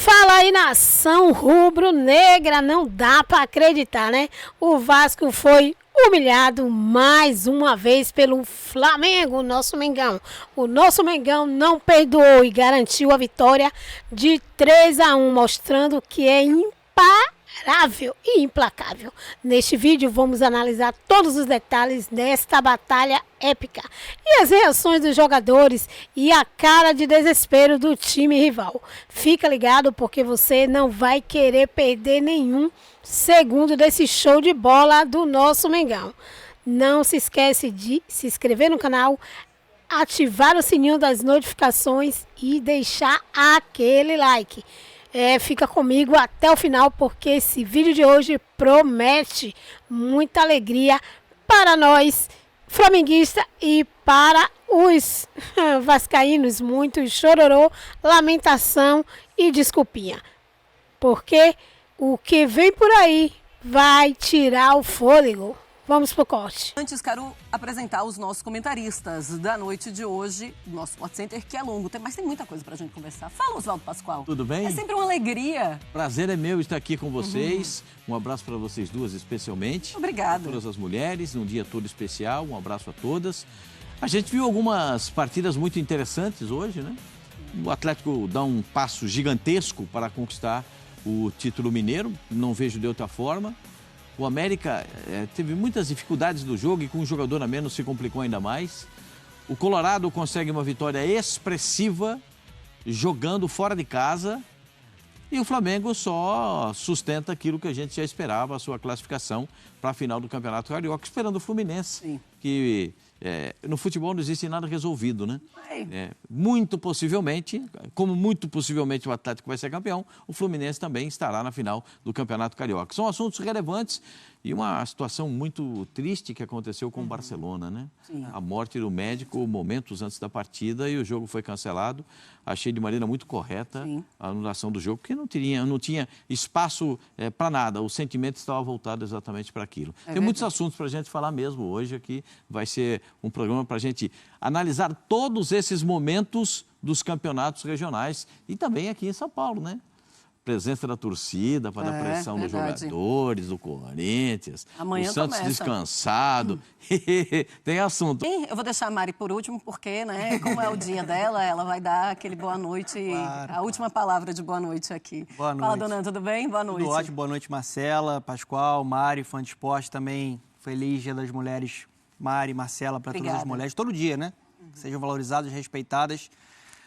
Fala aí, nação rubro-negra, não dá para acreditar, né? O Vasco foi humilhado mais uma vez pelo Flamengo, o nosso Mengão. O nosso Mengão não perdoou e garantiu a vitória de 3-1, mostrando que é imparável e implacável. Neste vídeo vamos analisar todos os detalhes desta batalha épica e as reações dos jogadores e a cara de desespero do time rival. Fica ligado porque você não vai querer perder nenhum segundo desse show de bola do nosso Mengão. Não se esquece de se inscrever no canal, ativar o sininho das notificações e deixar aquele like. Fica comigo até o final porque esse vídeo de hoje promete muita alegria para nós flamenguistas e para os vascaínos. Muito chororô, lamentação e desculpinha. Porque o que vem por aí vai tirar o fôlego. Vamos pro corte. Antes, quero apresentar os nossos comentaristas da noite de hoje, do nosso Sport Center, que é longo, mas tem muita coisa pra gente conversar. Fala, Oswaldo Pascoal. Tudo bem? É sempre uma alegria. Prazer é meu estar aqui com vocês. Um abraço para vocês duas, especialmente. Obrigada. Todas as mulheres, num dia todo especial. Um abraço a todas. A gente viu algumas partidas muito interessantes hoje, né? O Atlético dá um passo gigantesco para conquistar o título mineiro. Não vejo de outra forma. O América teve muitas dificuldades do jogo e com um jogador a menos se complicou ainda mais. O Colorado consegue uma vitória expressiva jogando fora de casa. E o Flamengo só sustenta aquilo que a gente já esperava, a sua classificação para a final do Campeonato Carioca, esperando o Fluminense. Sim. Que no futebol não existe nada resolvido, né? Muito possivelmente, como muito possivelmente o Atlético vai ser campeão, o Fluminense também estará na final do Campeonato Carioca. São assuntos relevantes e uma situação muito triste que aconteceu com o Barcelona, né? Sim. A morte do médico momentos antes da partida e o jogo foi cancelado. Achei de maneira muito correta a anulação do jogo, porque não tinha espaço para nada. O sentimento estava voltado exatamente para aquilo. Tem muitos assuntos para a gente falar mesmo hoje aqui. Vai ser um programa para a gente analisar todos esses momentos dos campeonatos regionais e também aqui em São Paulo, né? Presença da torcida para dar pressão dos jogadores, do Corinthians, amanhã o Santos começa. Descansado. Tem assunto. Eu vou deixar a Mari por último, porque, né, como é o dia dela, ela vai dar aquele boa noite, Claro. a última palavra de boa noite aqui. Boa noite. Fala, dona, tudo bem? Boa noite. Tudo ótimo, boa noite, Marcela, Pascoal, Mari, fã de esporte também. Feliz Dia das Mulheres, Mari, Marcela, para todas as mulheres. Todo dia, né? Que sejam valorizadas, respeitadas.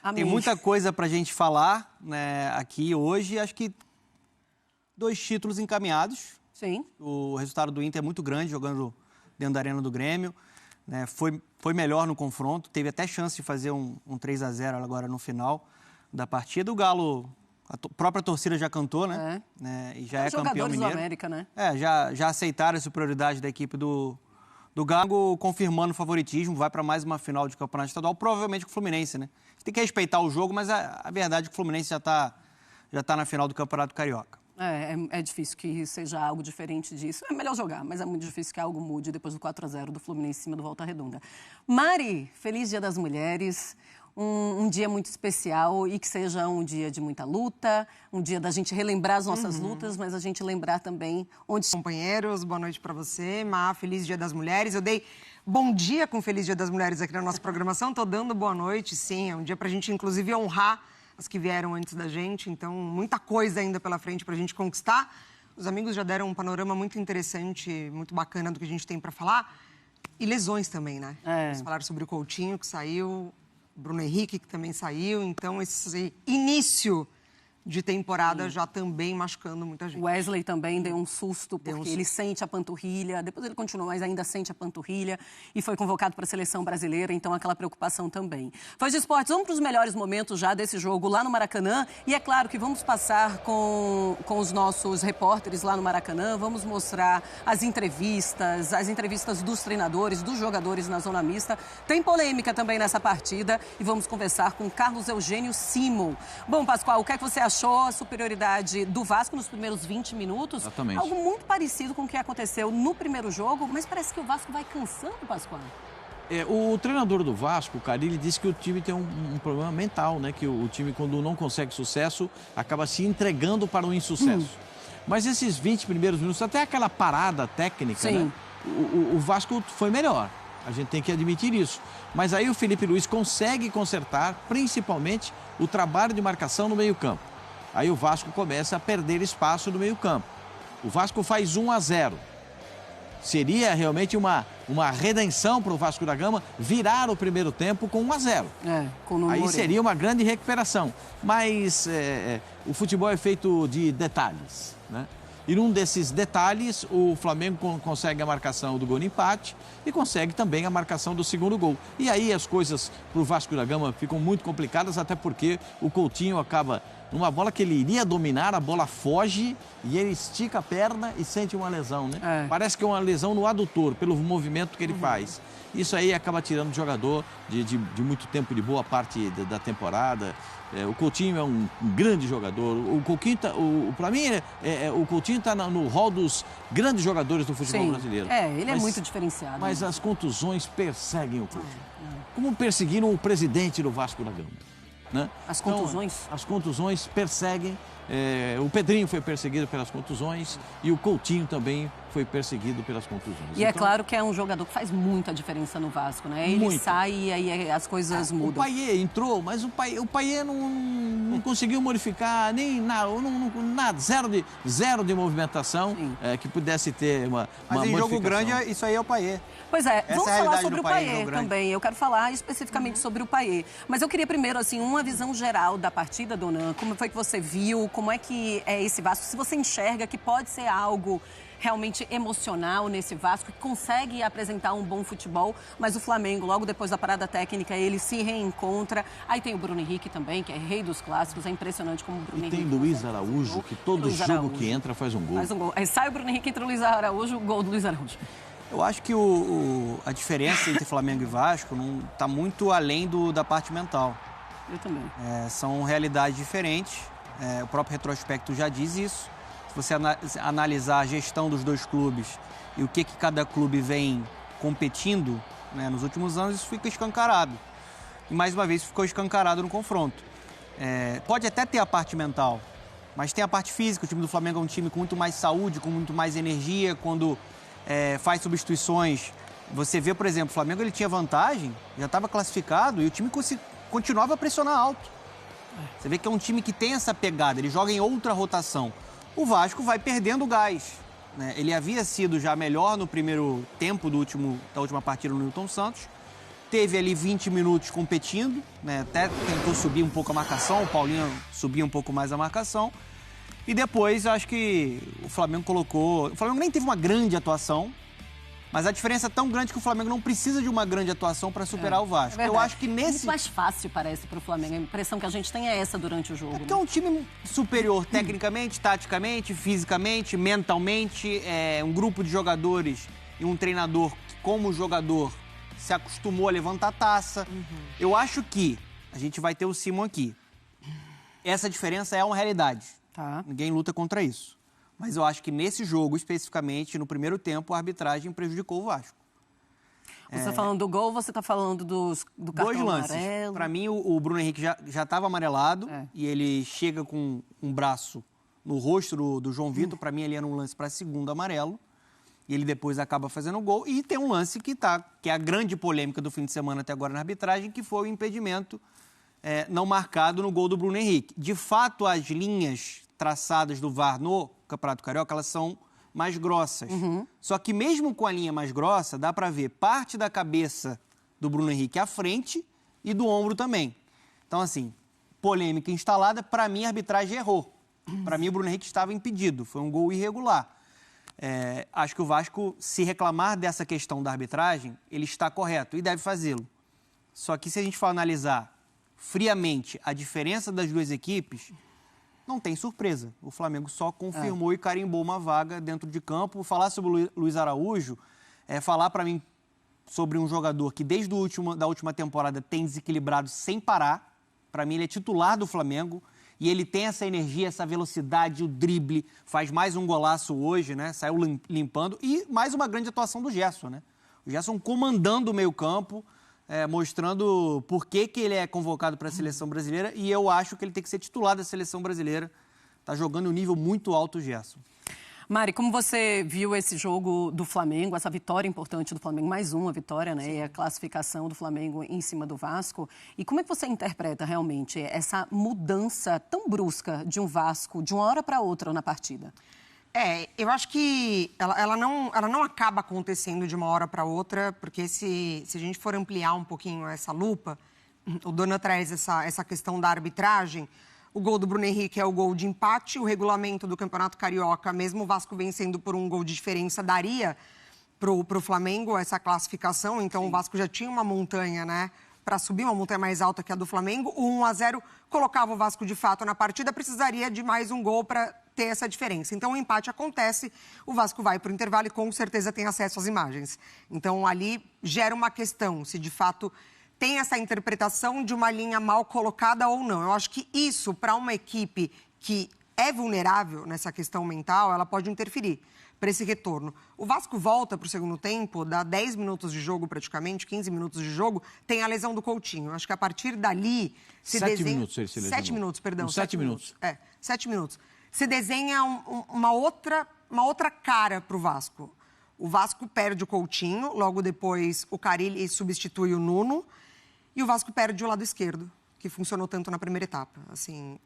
Amém. Tem muita coisa para a gente falar, né, aqui hoje. Acho que 2 títulos encaminhados. Sim. O resultado do Inter é muito grande, jogando dentro da Arena do Grêmio. Né, foi melhor no confronto. Teve até chance de fazer um 3-0 agora no final da partida. O Galo, a própria torcida já cantou, né? E já é campeão mineiro. Jogadores do América, né? Já aceitaram a superioridade da equipe do Galo, confirmando o favoritismo. Vai para mais uma final de campeonato estadual, provavelmente com o Fluminense, né? Tem que respeitar o jogo, mas a verdade é que o Fluminense já tá na final do Campeonato Carioca. É difícil que seja algo diferente disso. É melhor jogar, mas é muito difícil que algo mude depois do 4-0 do Fluminense em cima do Volta Redonda. Mari, feliz Dia das Mulheres. Um dia muito especial e que seja um dia de muita luta, um dia da gente relembrar as nossas lutas, mas a gente lembrar também onde... Companheiros, boa noite para você. Má, feliz Dia das Mulheres. Eu dei bom dia com Feliz Dia das Mulheres aqui na nossa programação. Tô dando boa noite, sim. É um dia pra gente, inclusive, honrar as que vieram antes da gente. Então, muita coisa ainda pela frente pra gente conquistar. Os amigos já deram um panorama muito interessante, muito bacana do que a gente tem para falar. E lesões também, né? Eles falaram sobre o Coutinho, que saiu... Bruno Henrique, que também saiu. Então, esse início de temporada já também machucando muita gente. Wesley também deu um susto, porque ele sente a panturrilha, depois ele continuou, mas ainda sente a panturrilha, e foi convocado para a seleção brasileira, então aquela preocupação também. Fãs de esportes, vamos para os melhores momentos já desse jogo lá no Maracanã, e é claro que vamos passar com os nossos repórteres lá no Maracanã, vamos mostrar as entrevistas dos treinadores, dos jogadores na zona mista. Tem polêmica também nessa partida, e vamos conversar com Carlos Eugênio Simon. Bom, Pascoal, o que é que você achou a superioridade do Vasco nos primeiros 20 minutos? Exatamente. Algo muito parecido com o que aconteceu no primeiro jogo, mas parece que o Vasco vai cansando, Pascoal. O treinador do Vasco, o Carille, disse que o time tem um problema mental, né? Que o time, quando não consegue sucesso, acaba se entregando para o insucesso. Mas esses 20 primeiros minutos, até aquela parada técnica, né? O Vasco foi melhor. A gente tem que admitir isso. Mas aí o Felipe Luiz consegue consertar, principalmente, o trabalho de marcação no meio-campo. Aí o Vasco começa a perder espaço no meio-campo. O Vasco faz 1-0. Seria realmente uma redenção para o Vasco da Gama virar o primeiro tempo com 1-0. Aí seria uma grande recuperação. Mas o futebol é feito de detalhes, né? E num desses detalhes, o Flamengo consegue a marcação do gol de empate e consegue também a marcação do segundo gol. E aí as coisas para o Vasco da Gama ficam muito complicadas, até porque o Coutinho acaba, numa bola que ele iria dominar, a bola foge e ele estica a perna e sente uma lesão, né? Parece que é uma lesão no adutor, pelo movimento que ele faz. Isso aí acaba tirando o jogador de muito tempo, de boa parte da temporada. O Coutinho é um grande jogador. O Coutinho, para mim, o Coutinho está no rol dos grandes jogadores do futebol brasileiro. Ele é muito diferenciado. Mas as contusões perseguem o Coutinho. Como perseguiram o presidente do Vasco da Gama, né? As contusões? Então, as contusões perseguem. O Pedrinho foi perseguido pelas contusões e o Coutinho também foi perseguido pelas contusões. E é claro que é um jogador que faz muita diferença no Vasco, né? Ele sai e aí as coisas mudam. O Payet entrou, mas o Payet não conseguiu modificar nem nada, zero de movimentação que pudesse ter uma Mas em jogo grande, isso aí é o Payet. Pois é, vamos falar sobre o Payet também. Eu quero falar especificamente sobre o Payet. Mas eu queria primeiro, assim, uma visão geral da partida, Dona. Como foi que você viu? Como é que é esse Vasco? Se você enxerga que pode ser algo realmente emocional nesse Vasco, que consegue apresentar um bom futebol, mas o Flamengo, logo depois da parada técnica, ele se reencontra. Aí tem o Bruno Henrique também, que é rei dos clássicos, é impressionante como o Bruno Henrique... E tem Luiz Araújo, que todo jogo que entra faz um gol. Aí sai o Bruno Henrique, entra o Luiz Araújo, o gol do Luiz Araújo. Eu acho que a diferença entre Flamengo e Vasco não está muito além da parte mental. Eu também. São realidades diferentes. O próprio retrospecto já diz isso. Se você analisar a gestão dos dois clubes e o que cada clube vem competindo, né, nos últimos anos, isso fica escancarado. E mais uma vez ficou escancarado no confronto. Pode até ter a parte mental, mas tem a parte física. O time do Flamengo é um time com muito mais saúde, com muito mais energia. Quando faz substituições, você vê, por exemplo, o Flamengo ele tinha vantagem, já estava classificado e o time continuava a pressionar alto. Você vê que é um time que tem essa pegada, ele joga em outra rotação. O Vasco vai perdendo gás, né? Ele havia sido já melhor no primeiro tempo da última partida no Newton Santos. Teve ali 20 minutos competindo, né? Até tentou subir um pouco a marcação, o Paulinho subia um pouco mais a marcação. E depois, acho que o Flamengo O Flamengo nem teve uma grande atuação, mas a diferença é tão grande que o Flamengo não precisa de uma grande atuação para superar o Vasco. Eu acho que muito mais fácil, parece, para o Flamengo. A impressão que a gente tem é essa durante o jogo. Porque é um time superior tecnicamente, taticamente, fisicamente, mentalmente. É um grupo de jogadores e um treinador que, como jogador, se acostumou a levantar a taça. Eu acho que a gente vai ter o Simon aqui. Essa diferença é uma realidade. Ninguém luta contra isso. Mas eu acho que nesse jogo, especificamente, no primeiro tempo, a arbitragem prejudicou o Vasco. Você está falando do gol ou você está falando do cartão amarelo? Dois lances. Para mim, o Bruno Henrique já estava amarelado e ele chega com um braço no rosto do João Vitor. Para mim, ele era um lance para segundo amarelo. E ele depois acaba fazendo o gol. E tem um lance que é a grande polêmica do fim de semana até agora na arbitragem, que foi o impedimento não marcado no gol do Bruno Henrique. De fato, as linhas traçadas do VAR no Campeonato Carioca, elas são mais grossas. Só que mesmo com a linha mais grossa, dá para ver parte da cabeça do Bruno Henrique à frente e do ombro também. Então, assim, polêmica instalada, para mim a arbitragem errou. Para mim o Bruno Henrique estava impedido, foi um gol irregular. Acho que o Vasco, se reclamar dessa questão da arbitragem, ele está correto e deve fazê-lo. Só que se a gente for analisar friamente a diferença das duas equipes, não tem surpresa. O Flamengo só confirmou e carimbou uma vaga dentro de campo. Falar sobre o Luiz Araújo é falar para mim sobre um jogador que desde da última temporada tem desequilibrado sem parar. Para mim ele é titular do Flamengo e ele tem essa energia, essa velocidade, o drible. Faz mais um golaço hoje, né? Saiu limpando. E mais uma grande atuação do Gerson, né? O Gerson comandando o meio-campo, mostrando por que ele é convocado para a seleção brasileira, e eu acho que ele tem que ser titular da seleção brasileira. Está jogando um nível muito alto o Gerson. Mari, como você viu esse jogo do Flamengo, essa vitória importante do Flamengo, mais uma vitória, né? E a classificação do Flamengo em cima do Vasco. E como é que você interpreta realmente essa mudança tão brusca de um Vasco de uma hora para outra na partida? Eu acho que ela não acaba acontecendo de uma hora para outra, porque se a gente for ampliar um pouquinho essa lupa, o Dona traz essa questão da arbitragem. O gol do Bruno Henrique é o gol de empate, o regulamento do Campeonato Carioca, mesmo o Vasco vencendo por um gol de diferença, daria pro Flamengo essa classificação. Então, o Vasco já tinha uma montanha, né, para subir, uma montanha mais alta que a do Flamengo. O 1-0 colocava o Vasco de fato na partida, precisaria de mais um gol para ter essa diferença. Então, o empate acontece, o Vasco vai para o intervalo e com certeza tem acesso às imagens. Então, ali gera uma questão, se de fato tem essa interpretação de uma linha mal colocada ou não. Eu acho que isso, para uma equipe que é vulnerável nessa questão mental, ela pode interferir para esse retorno. O Vasco volta para o segundo tempo, dá 10 minutos de jogo praticamente, 15 minutos de jogo, tem a lesão do Coutinho. Eu acho que a partir dali se 7 minutos ele se lesionou. 7 minutos, perdão. 7 minutos. 7 minutos. Se desenha uma outra cara para o Vasco. O Vasco perde o Coutinho, logo depois o Carille substitui o Nuno, e o Vasco perde o lado esquerdo, que funcionou tanto na primeira etapa. Assim,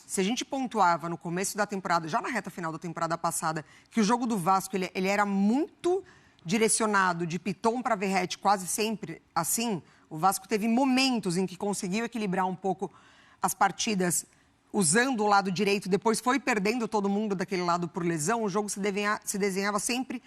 se a gente pontuava no começo da temporada, já na reta final da temporada passada, que o jogo do Vasco ele era muito direcionado de Piton para Verratti, quase sempre assim, o Vasco teve momentos em que conseguiu equilibrar um pouco as partidas usando o lado direito, depois foi perdendo todo mundo daquele lado por lesão, o jogo se desenhava sempre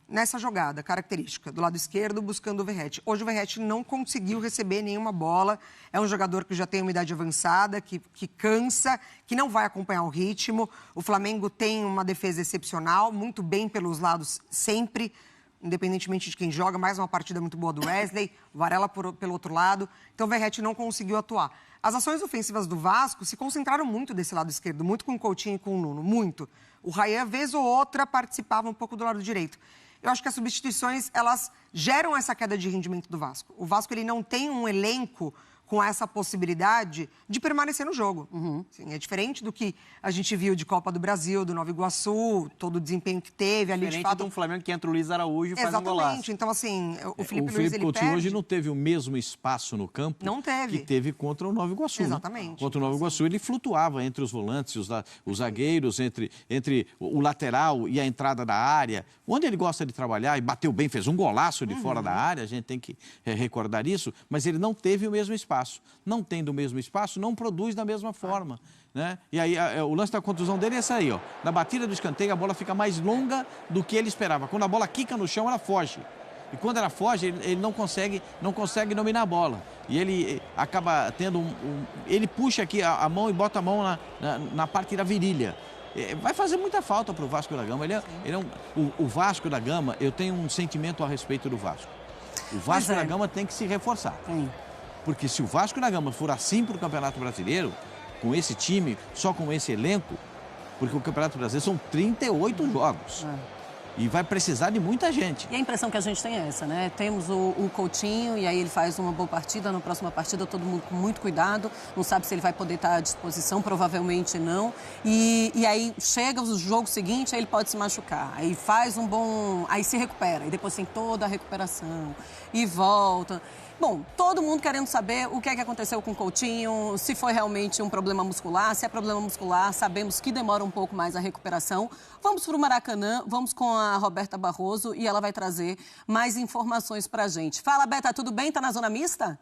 nessa jogada característica, do lado esquerdo, buscando o Verratti. Hoje o Verratti não conseguiu receber nenhuma bola, é um jogador que já tem uma idade avançada, que cansa, que não vai acompanhar o ritmo. O Flamengo tem uma defesa excepcional, muito bem pelos lados sempre, independentemente de quem joga, mais uma partida muito boa do Wesley, Varela pelo outro lado, então o Verratti não conseguiu atuar. As ações ofensivas do Vasco se concentraram muito desse lado esquerdo, muito com o Coutinho e com o Nuno, muito. O Rayan, vez ou outra, participava um pouco do lado direito. Eu acho que as substituições, elas geram essa queda de rendimento do Vasco. O Vasco, ele não tem um elenco com essa possibilidade de permanecer no jogo. Sim, é diferente do que a gente viu de Copa do Brasil, do Nova Iguaçu, todo o desempenho que teve ali, diferente de fato. De um Flamengo que entra o Luiz Araújo e faz um golaço. Exatamente. Então, assim, o Felipe Luiz, ele Coutinho perde. hoje não teve o mesmo espaço no campo Não teve. que teve contra o Nova Iguaçu. Exatamente. Né? Contra o Nova Iguaçu, ele flutuava entre os volantes, os zagueiros, entre o lateral e a entrada da área, onde ele gosta de trabalhar, e bateu bem, fez um golaço de fora da área, a gente tem que recordar isso, mas ele não teve o mesmo espaço. Não tendo o mesmo espaço, não produz da mesma forma. Né? E aí o lance da contusão dele é essa aí, ó. Na batida do escanteio, a bola fica mais longa do que ele esperava. Quando a bola quica no chão, ela foge. E quando ela foge, ele não consegue dominar a bola. E ele acaba tendo ele puxa aqui a mão e bota a mão na parte da virilha. Vai fazer muita falta para o Vasco da Gama. O Vasco da Gama, eu tenho um sentimento a respeito do Vasco. O Vasco da Gama tem que se reforçar. Porque se o Vasco da Gama for assim para o Campeonato Brasileiro, com esse time, só com esse elenco, porque o Campeonato Brasileiro são 38 jogos. E vai precisar de muita gente. E a impressão que a gente tem é essa, né? Temos o Coutinho e aí ele faz uma boa partida. Na próxima partida, todo mundo com muito cuidado. Não sabe se ele vai poder estar à disposição, provavelmente não. E aí chega o jogo seguinte, aí ele pode se machucar. Aí faz aí se recupera. E depois tem toda a recuperação. E volta. Bom, todo mundo querendo saber o que é que aconteceu com o Coutinho, se foi realmente um problema muscular, se é problema muscular, sabemos que demora um pouco mais a recuperação. Vamos para o Maracanã, vamos com a Roberta Barroso e ela vai trazer mais informações para a gente. Fala, Beta, tudo bem? Tá na zona mista?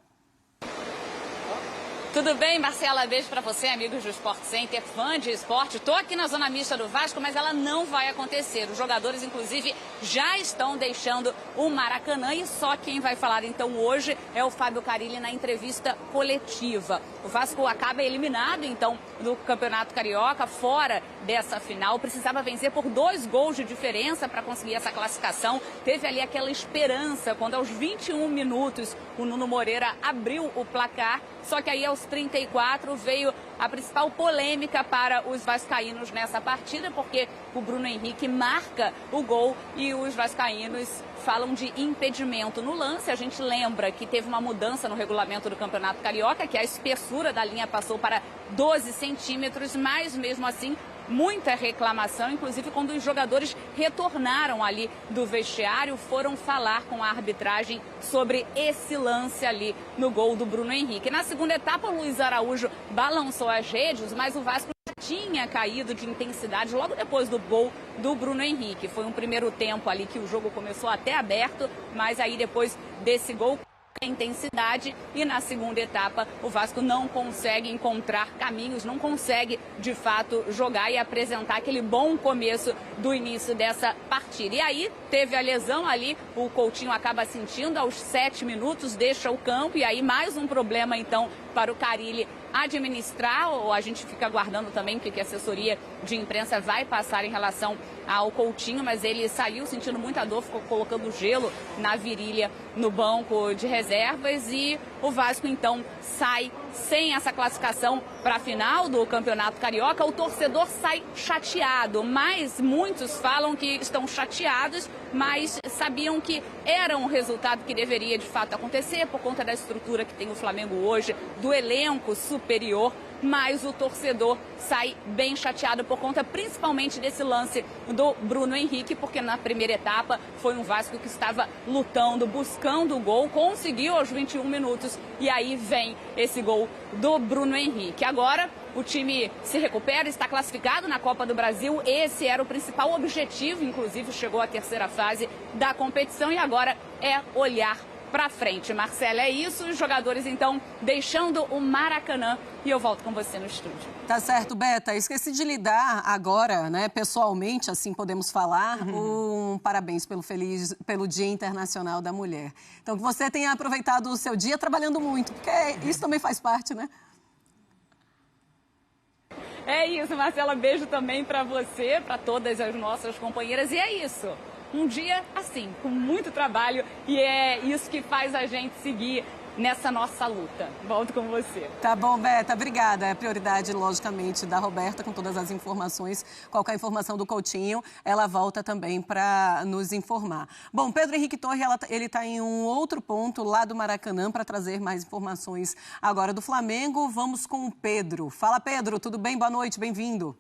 Tudo bem, Marcela? Beijo pra você, amigos do Sport Center, fã de esporte. Tô aqui na zona mista do Vasco, mas ela não vai acontecer. Os jogadores, inclusive, já estão deixando o Maracanã e só quem vai falar, então, hoje é o Fábio Carille na entrevista coletiva. O Vasco acaba eliminado, então, do Campeonato Carioca, fora dessa final. Precisava vencer por 2 gols de diferença para conseguir essa classificação. Teve ali aquela esperança, quando aos 21 minutos o Nuno Moreira abriu o placar. Só que aí aos 34 veio a principal polêmica para os vascaínos nessa partida, porque o Bruno Henrique marca o gol e os vascaínos falam de impedimento no lance. A gente lembra que teve uma mudança no regulamento do Campeonato Carioca, que a espessura da linha passou para 12 centímetros, mas mesmo assim muita reclamação, inclusive quando os jogadores retornaram ali do vestiário, foram falar com a arbitragem sobre esse lance ali no gol do Bruno Henrique. Na segunda etapa, o Luiz Araújo balançou as redes, mas o Vasco já tinha caído de intensidade logo depois do gol do Bruno Henrique. Foi um primeiro tempo ali que o jogo começou até aberto, mas aí depois desse gol, intensidade, e na segunda etapa o Vasco não consegue encontrar caminhos, não consegue de fato jogar e apresentar aquele bom começo do início dessa partida. E aí teve a lesão ali, o Coutinho acaba sentindo aos 7 minutos, deixa o campo, e aí mais um problema então para o Carille administrar, ou a gente fica aguardando também o que a assessoria de imprensa vai passar em relação ao Coutinho, mas ele saiu sentindo muita dor, ficou colocando gelo na virilha no banco de reservas, e o Vasco então sai sem essa classificação para a final do Campeonato Carioca. O torcedor sai chateado, mas muitos falam que estão chateados, mas sabiam que era um resultado que deveria de fato acontecer por conta da estrutura que tem o Flamengo hoje, do elenco superior, mas o torcedor sai bem chateado por conta principalmente desse lance do Bruno Henrique, porque na primeira etapa foi um Vasco que estava lutando, buscando o gol, conseguiu aos 21 minutos, e aí vem esse gol do Bruno Henrique. Agora o time se recupera, está classificado na Copa do Brasil. Esse era o principal objetivo, inclusive chegou à terceira fase da competição, e agora é olhar para frente. Marcela, é isso, os jogadores então deixando o Maracanã, e eu volto com você no estúdio. Tá certo, Beta. Esqueci de lhe dar agora, né, pessoalmente, assim podemos falar, um parabéns pelo Dia Internacional da Mulher. Então, que você tenha aproveitado o seu dia trabalhando muito, porque isso também faz parte, né? É isso, Marcela, beijo também para você, para todas as nossas companheiras, e é isso. Um dia assim, com muito trabalho, e é isso que faz a gente seguir nessa nossa luta. Volto com você. Tá bom, Beta, obrigada. É prioridade, logicamente, da Roberta, com todas as informações. Qualquer informação do Coutinho, ela volta também para nos informar. Bom, Pedro Henrique Torre, ele está em um outro ponto lá do Maracanã para trazer mais informações agora do Flamengo. Vamos com o Pedro. Fala, Pedro, tudo bem? Boa noite, bem-vindo.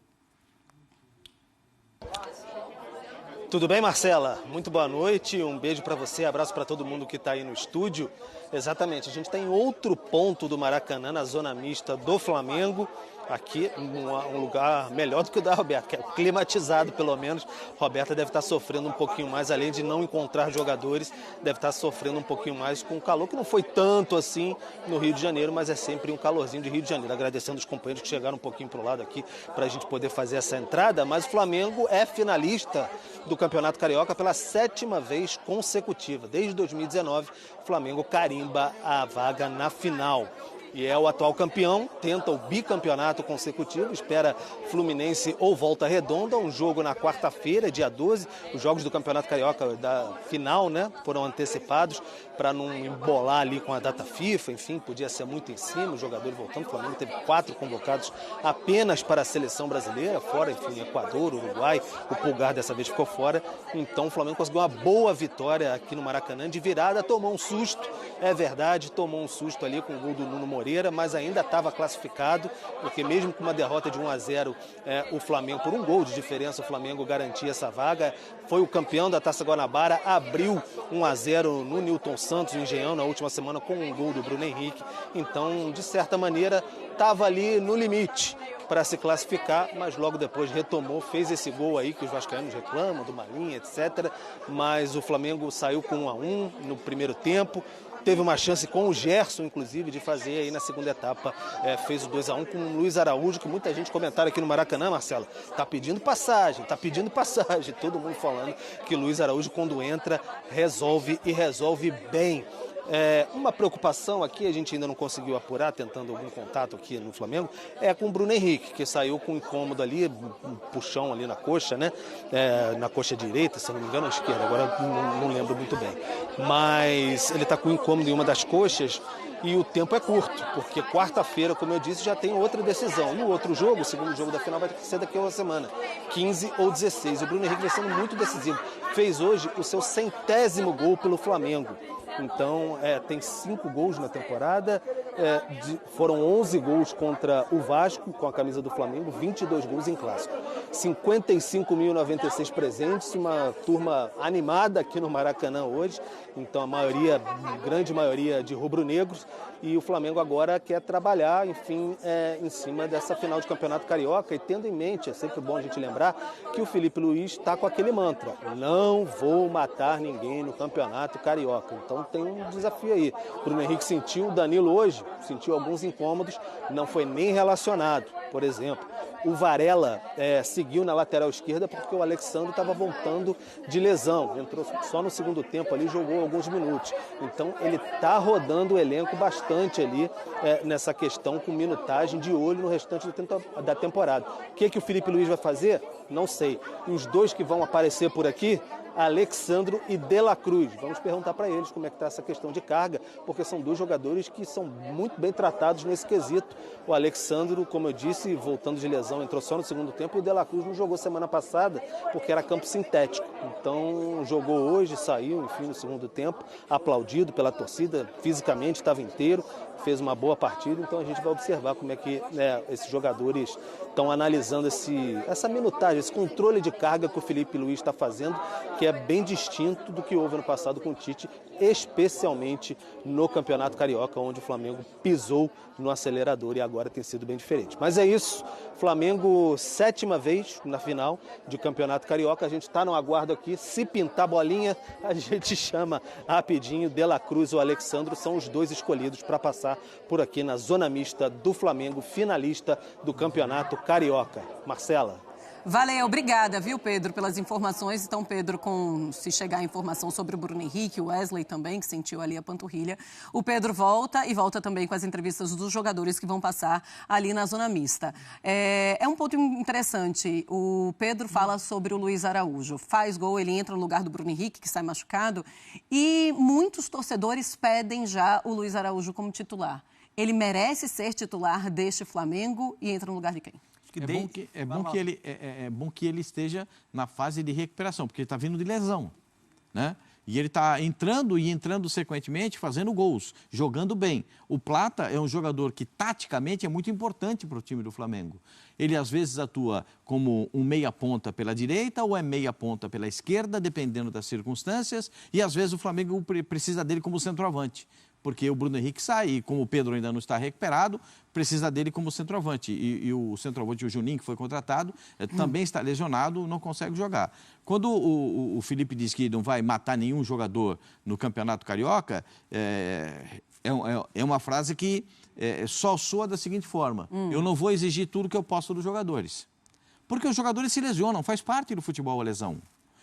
Tudo bem, Marcela? Muito boa noite, um beijo para você, abraço para todo mundo que está aí no estúdio. Exatamente, a gente tem outro ponto do Maracanã, na zona mista do Flamengo. Aqui, um lugar melhor do que o da Roberta, que é climatizado pelo menos. Roberta deve estar sofrendo um pouquinho mais, além de não encontrar jogadores, deve estar sofrendo um pouquinho mais com o calor, que não foi tanto assim no Rio de Janeiro, mas é sempre um calorzinho de Rio de Janeiro. Agradecendo os companheiros que chegaram um pouquinho para o lado aqui para a gente poder fazer essa entrada, mas o Flamengo é finalista do Campeonato Carioca pela 7ª vez consecutiva. Desde 2019, o Flamengo carimba a vaga na final. E é o atual campeão, tenta o bicampeonato consecutivo, espera Fluminense ou Volta Redonda, um jogo na quarta-feira, dia 12. Os jogos do Campeonato Carioca da final, né, foram antecipados para não embolar ali com a data FIFA, enfim, podia ser muito em cima, os jogadores voltando. O Flamengo teve 4 convocados apenas para a seleção brasileira, fora, enfim, Equador, Uruguai, o Pulgar dessa vez ficou fora. Então o Flamengo conseguiu uma boa vitória aqui no Maracanã, de virada, tomou um susto, é verdade, tomou um susto ali com o gol do Nuno Moreira, mas ainda estava classificado, porque mesmo com uma derrota de 1-0, o Flamengo, por um gol de diferença, o Flamengo garantia essa vaga. Foi o campeão da Taça Guanabara, abriu 1-0 no Newton Santos, no Engenhão, na última semana, com um gol do Bruno Henrique. Então, de certa maneira, estava ali no limite para se classificar, mas logo depois retomou, fez esse gol aí que os vascaínos reclamam, do Malinha, etc. Mas o Flamengo saiu com 1-1 no primeiro tempo. Teve uma chance com o Gerson, inclusive, de fazer aí na segunda etapa, fez o 2-1 com o Luiz Araújo, que muita gente comentaram aqui no Maracanã, Marcelo, tá pedindo passagem, todo mundo falando que Luiz Araújo, quando entra, resolve e resolve bem. Uma preocupação aqui, a gente ainda não conseguiu apurar, tentando algum contato aqui no Flamengo, é com o Bruno Henrique, que saiu com um incômodo ali, um puxão ali na coxa, né? Na coxa direita, se não me engano, à esquerda, agora não lembro muito bem. Mas ele está com incômodo em uma das coxas, e o tempo é curto, porque quarta-feira, como eu disse, já tem outra decisão. E o outro jogo, o segundo jogo da final, vai ser daqui a uma semana, 15 ou 16. O Bruno Henrique vem sendo muito decisivo. Fez hoje o seu 100º gol pelo Flamengo. Então, tem 5 gols na temporada, foram 11 gols contra o Vasco, com a camisa do Flamengo, 22 gols em clássico. 55.096 presentes, uma turma animada aqui no Maracanã hoje, então a grande maioria de rubro-negros, e o Flamengo agora quer trabalhar, enfim, em cima dessa final de Campeonato Carioca, e tendo em mente, é sempre bom a gente lembrar, que o Felipe Luiz está com aquele mantra: não vou matar ninguém no Campeonato Carioca. Então tem um desafio aí. Bruno Henrique sentiu, o Danilo hoje sentiu alguns incômodos, não foi nem relacionado, por exemplo. O Varela seguiu na lateral esquerda porque o Alexandre estava voltando de lesão. Entrou só no segundo tempo ali, jogou alguns minutos. Então ele está rodando o elenco bastante ali nessa questão, com minutagem, de olho no restante da temporada. O que o Felipe Luiz vai fazer? Não sei. E os dois que vão aparecer por aqui, Alexandro e De La Cruz. Vamos perguntar para eles como é que está essa questão de carga, porque são 2 jogadores que são muito bem tratados nesse quesito. O Alexandro, como eu disse, voltando de lesão, entrou só no segundo tempo, e o De La Cruz não jogou semana passada porque era campo sintético. Então jogou hoje, saiu, enfim, no segundo tempo, aplaudido pela torcida, fisicamente estava inteiro, fez uma boa partida. Então a gente vai observar como é que esses jogadores estão analisando essa minutagem, esse controle de carga que o Felipe Luiz está fazendo, que é bem distinto do que houve no passado com o Tite, especialmente no Campeonato Carioca, onde o Flamengo pisou no acelerador e agora tem sido bem diferente. Mas é isso, Flamengo 7ª vez na final de Campeonato Carioca. A gente está no aguardo aqui, se pintar bolinha, a gente chama rapidinho De La Cruz ou Alexandro, são os 2 escolhidos para passar por aqui na zona mista do Flamengo, finalista do Campeonato Carioca. Marcela. Valeu, obrigada, viu, Pedro, pelas informações. Então, Pedro, se chegar a informação sobre o Bruno Henrique, o Wesley também, que sentiu ali a panturrilha, o Pedro volta e volta também com as entrevistas dos jogadores que vão passar ali na zona mista. É um ponto interessante. O Pedro fala sobre o Luiz Araújo. Faz gol, ele entra no lugar do Bruno Henrique, que sai machucado, e muitos torcedores pedem já o Luiz Araújo como titular. Ele merece ser titular deste Flamengo e entra no lugar de quem? É bom que ele esteja na fase de recuperação, porque ele está vindo de lesão, né? E ele está entrando sequentemente, fazendo gols, jogando bem. O Plata é um jogador que, taticamente, é muito importante para o time do Flamengo. Ele, às vezes, atua como um meia-ponta pela direita ou é meia-ponta pela esquerda, dependendo das circunstâncias. E, às vezes, o Flamengo precisa dele como centroavante, porque o Bruno Henrique sai e, como o Pedro ainda não está recuperado, precisa dele como centroavante. E o centroavante, o Juninho, que foi contratado, também está lesionado, não consegue jogar. Quando o Felipe diz que não vai matar nenhum jogador no Campeonato Carioca, é uma frase que só soa da seguinte forma: eu não vou exigir tudo que eu posso dos jogadores. Porque os jogadores se lesionam, faz parte do futebol a lesão.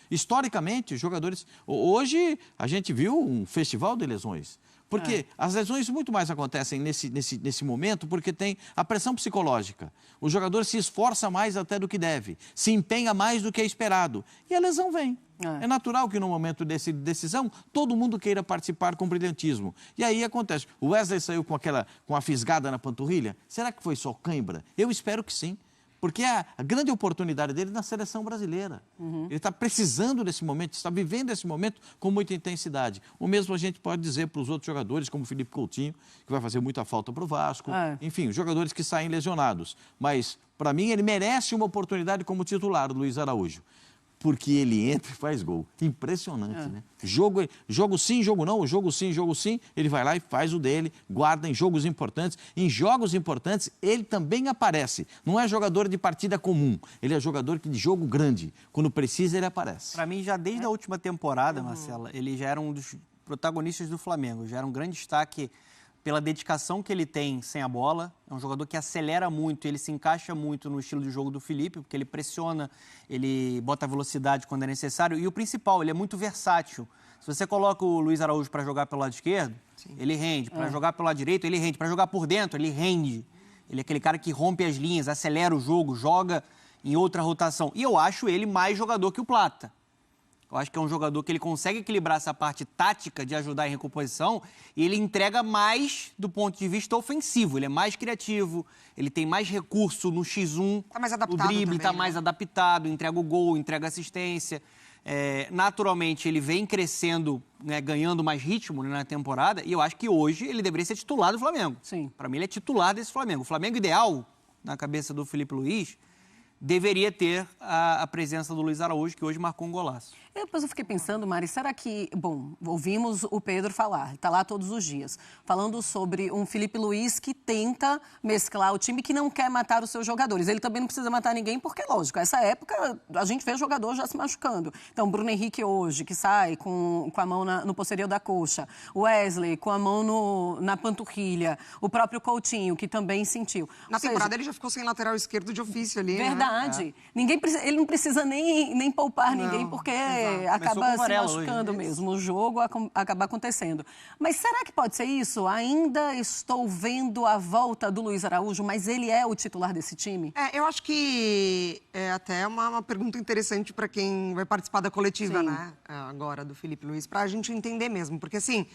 Historicamente, os jogadores... Hoje, a gente viu um festival de lesões. Porque as lesões muito mais acontecem nesse momento porque tem a pressão psicológica. O jogador se esforça mais até do que deve, se empenha mais do que é esperado. E a lesão vem. É natural que no momento de decisão todo mundo queira participar com brilhantismo. E aí acontece. O Wesley saiu com a fisgada na panturrilha. Será que foi só cãibra? Eu espero que sim. Porque a grande oportunidade dele é na seleção brasileira. Ele está precisando desse momento, está vivendo esse momento com muita intensidade. O mesmo a gente pode dizer para os outros jogadores, como o Felipe Coutinho, que vai fazer muita falta para o Vasco. Enfim, os jogadores que saem lesionados. Mas, para mim, ele merece uma oportunidade como titular, o Luiz Araújo. Porque ele entra e faz gol. Impressionante, né? Jogo sim, jogo não. Jogo sim, ele vai lá e faz o dele, guarda em jogos importantes. Em jogos importantes, ele também aparece. Não é jogador de partida comum, ele é jogador de jogo grande. Quando precisa, ele aparece. Para mim, já desde a última temporada, Marcela, ele já era um dos protagonistas do Flamengo. Já era um grande destaque pela dedicação que ele tem sem a bola. É um jogador que acelera muito, ele se encaixa muito no estilo de jogo do Felipe, porque ele pressiona, ele bota velocidade quando é necessário. E o principal, ele é muito versátil. Se você coloca o Luiz Araújo para jogar pelo lado esquerdo, ele rende. Para jogar pelo lado direito, ele rende. Para jogar por dentro, ele rende. Ele é aquele cara que rompe as linhas, acelera o jogo, joga em outra rotação. E eu acho ele mais jogador que o Plata. Eu acho que é um jogador que ele consegue equilibrar essa parte tática de ajudar em recomposição e ele entrega mais do ponto de vista ofensivo. Ele é mais criativo, ele tem mais recurso no X1, tá mais adaptado no drible, também, está né? mais adaptado, entrega o gol, entrega assistência. Naturalmente, ele vem crescendo, né, ganhando mais ritmo, né, na temporada, e eu acho que hoje ele deveria ser titular do Flamengo. Sim. Para mim, ele é titular desse Flamengo. O Flamengo ideal, na cabeça do Felipe Luiz, deveria ter a presença do Luiz Araújo, que hoje marcou um golaço. Depois eu fiquei pensando, Mari, será que... Bom, ouvimos o Pedro falar, ele está lá todos os dias, falando sobre um Felipe Luiz que tenta mesclar o time, que não quer matar os seus jogadores. Ele também não precisa matar ninguém, porque, lógico, essa época a gente vê jogador já se machucando. Então, Bruno Henrique hoje, que sai com a mão no posterior da coxa. O Wesley com a mão na panturrilha. O próprio Coutinho, que também sentiu. Na temporada ele já ficou sem lateral esquerdo de ofício ali, Verdade. Né? Ele não precisa nem poupar ninguém, porque acaba se machucando mesmo. O jogo acaba acontecendo. Mas será que pode ser isso? Ainda estou vendo a volta do Luiz Araújo, mas ele é o titular desse time? Eu acho que é até uma pergunta interessante para quem vai participar da coletiva, Sim. né? Agora, do Felipe Luiz, para a gente entender mesmo. Porque, assim,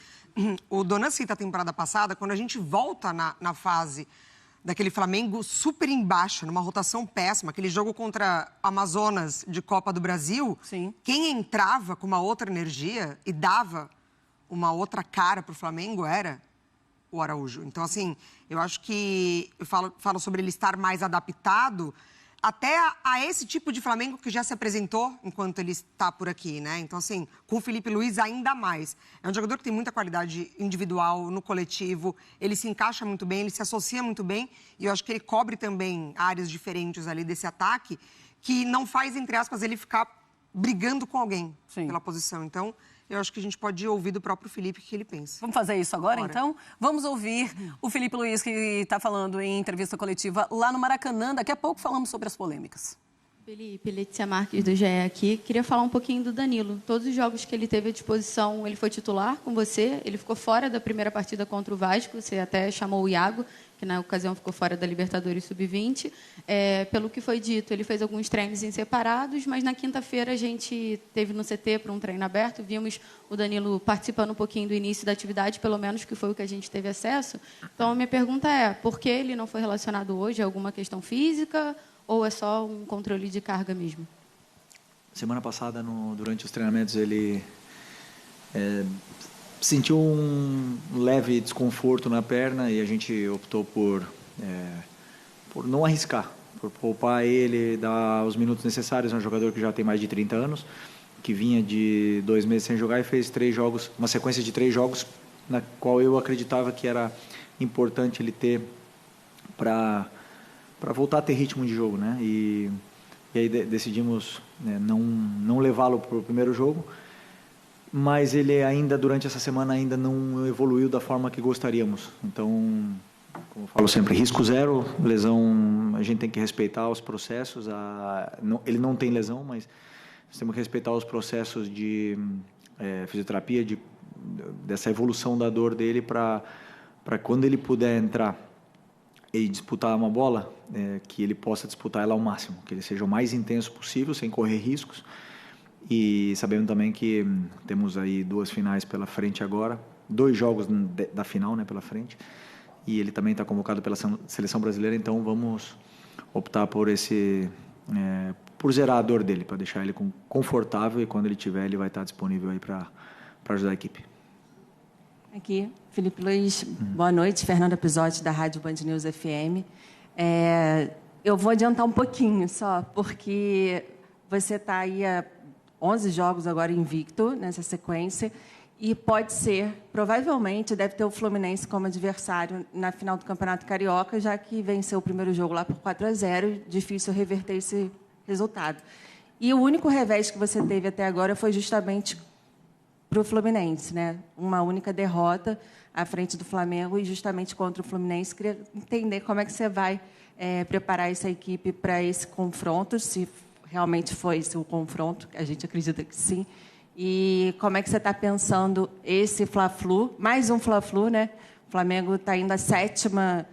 o Dona Cita, a temporada passada, quando a gente volta na fase daquele Flamengo super em baixa, numa rotação péssima, aquele jogo contra Amazonas de Copa do Brasil, Sim. Quem entrava com uma outra energia e dava uma outra cara para o Flamengo era o Araújo. Então, assim, eu acho que eu falo sobre ele estar mais adaptado até a esse tipo de Flamengo que já se apresentou enquanto ele está por aqui, né? Então, assim, com o Felipe Luiz ainda mais. É um jogador que tem muita qualidade individual, no coletivo, ele se encaixa muito bem, ele se associa muito bem, e eu acho que ele cobre também áreas diferentes ali desse ataque, que não faz, entre aspas, ele ficar brigando com alguém pela posição. Então, eu acho que a gente pode ouvir do próprio Felipe o que ele pensa. Vamos fazer isso agora, Bora. então? Vamos ouvir o Felipe Luiz, que está falando em entrevista coletiva lá no Maracanã. Daqui a pouco falamos sobre as polêmicas. Felipe, Letícia Marques do GE aqui. Queria falar um pouquinho do Danilo. Todos os jogos que ele teve à disposição, ele foi titular com você. Ele ficou fora da primeira partida contra o Vasco. Você até chamou o Iago, que na ocasião ficou fora da Libertadores Sub-20. Pelo que foi dito, ele fez alguns treinos em separados, mas na quinta-feira a gente teve no CT para um treino aberto. Vimos o Danilo participando um pouquinho do início da atividade, pelo menos que foi o que a gente teve acesso. Então, a minha pergunta é, por que ele não foi relacionado hoje? É alguma questão física ou é só um controle de carga mesmo? Semana passada, durante os treinamentos, ele sentiu um leve desconforto na perna e a gente optou por não arriscar, por poupar ele, dar os minutos necessários. É um jogador que já tem mais de 30 anos, que vinha de 2 meses sem jogar e fez 3 jogos, uma sequência de 3 jogos, na qual eu acreditava que era importante ele ter para voltar a ter ritmo de jogo, né? E aí decidimos não levá-lo para o primeiro jogo, mas ele ainda, durante essa semana, ainda não evoluiu da forma que gostaríamos. Então, como eu falo sempre, risco zero, lesão, a gente tem que respeitar os processos. Ele não tem lesão, mas nós temos que respeitar os processos de fisioterapia, dessa evolução da dor dele, para quando ele puder entrar e disputar uma bola, que ele possa disputar ela ao máximo, que ele seja o mais intenso possível, sem correr riscos. E sabendo também que temos aí 2 finais pela frente agora, 2 jogos da final, né, pela frente, e ele também está convocado pela seleção brasileira, então vamos optar por por zerar a dor dele, para deixar ele confortável, e quando ele tiver, ele vai estar disponível aí para ajudar a equipe. Aqui, Felipe Luiz, boa noite, Fernanda Pisotti, da Rádio Band News FM. Eu vou adiantar um pouquinho só, porque você está aí há 11 jogos agora invicto nessa sequência, e pode ser, provavelmente, deve ter o Fluminense como adversário na final do Campeonato Carioca, já que venceu o primeiro jogo lá por 4-0, difícil reverter esse resultado. E o único revés que você teve até agora foi justamente para o Fluminense, né? Uma única derrota à frente do Flamengo e justamente contra o Fluminense. Queria entender como é que você vai preparar essa equipe para esse confronto, se realmente foi esse o confronto, a gente acredita que sim. E como é que você está pensando esse Fla-Flu, mais um Fla-Flu, né? O Flamengo está indo à 7ª